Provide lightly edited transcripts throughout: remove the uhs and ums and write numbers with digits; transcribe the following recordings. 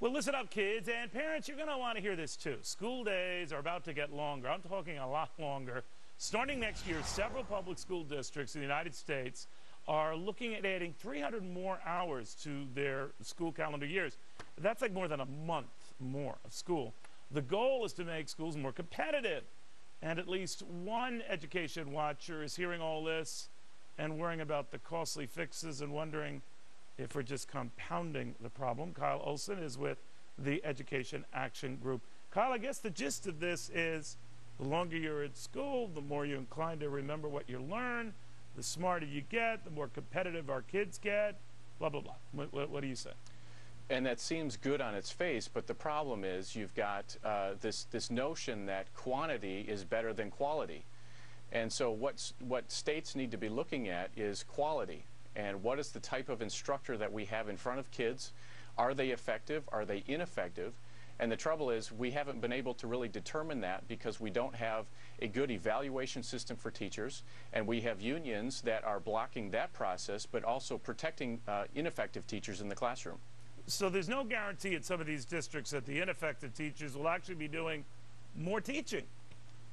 Well, listen up, kids and parents. You're going to want to hear this, too. School days are about to get longer. I'm talking a lot longer. Starting next year, several public school districts in the United States are looking at adding 300 more hours to their school calendar years. That's like more than a month more of school. The goal is to make schools more competitive. And at least one education watcher is hearing all this and worrying about the costly fixes and wondering if we're just compounding the problem. Kyle Olson is with the Education Action Group. Kyle, I guess the gist of this is the longer you're at school, the more you're inclined to remember what you learn, the smarter you get, the more competitive our kids get, blah, blah, blah. What do you say? And that seems good on its face, but the problem is you've got this notion that quantity is better than quality. And so what states need to be looking at is quality. And what is the type of instructor that we have in front of kids? Are they effective? Are they ineffective? And the trouble is we haven't been able to really determine that because we don't have a good evaluation system for teachers, and we have unions that are blocking that process but also protecting ineffective teachers in the classroom. So there's no guarantee at some of these districts that the ineffective teachers will actually be doing more teaching.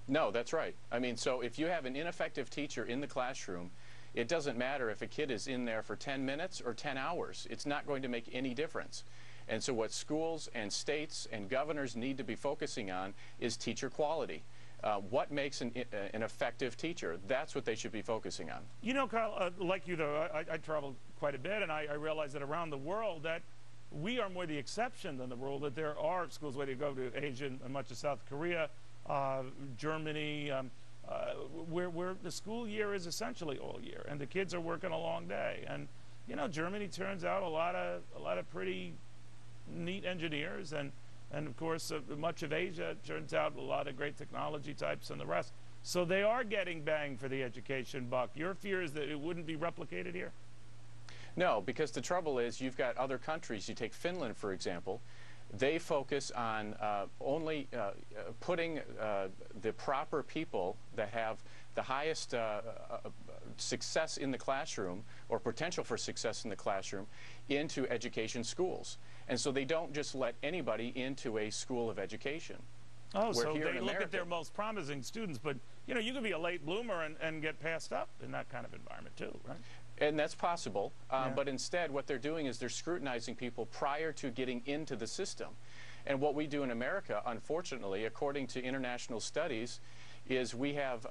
No, that's right. I mean, so if you have an ineffective teacher in the classroom, it doesn't matter if a kid is in there for 10 minutes or 10 hours. It's not going to make any difference. And so what schools and states and governors need to be focusing on is teacher quality. What makes an effective teacher? That's what they should be focusing on. You know, Kyle, like you, though, I travel quite a bit, and I realize that around the world that we are more the exception than the rule, that there are schools, whether you go to Asia and much of South Korea, Germany, where the school year is essentially all year, and the kids are working a long day. And you know, Germany turns out a lot of pretty neat engineers, and of course much of Asia turns out a lot of great technology types and the rest. So they are getting bang for the education buck. Your fear is that it wouldn't be replicated here? No, because the trouble is you've got other countries. You take Finland, for example. They focus on only putting the proper people that have the highest success in the classroom or potential for success in the classroom into education schools. And so they don't just let anybody into a school of education. Oh, so they look at their most promising students, but you know, you can be a late bloomer and get passed up in that kind of environment too, right? And that's possible, but instead what they're doing is they're scrutinizing people prior to getting into the system. And what we do in America, unfortunately, according to international studies, is we have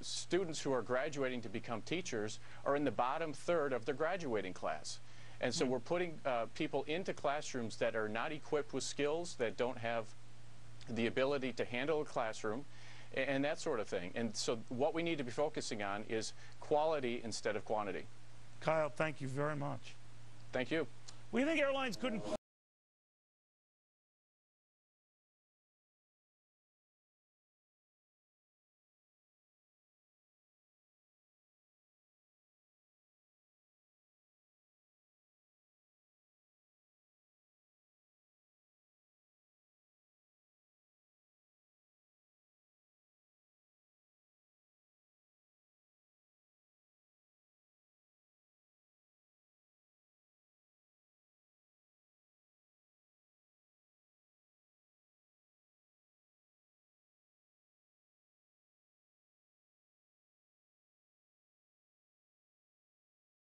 students who are graduating to become teachers are in the bottom third of their graduating class. And so we're putting people into classrooms that are not equipped with skills, that don't have the ability to handle a classroom, and that sort of thing. And so what we need to be focusing on is quality instead of quantity. Kyle, thank you very much. Thank you. We think airlines couldn't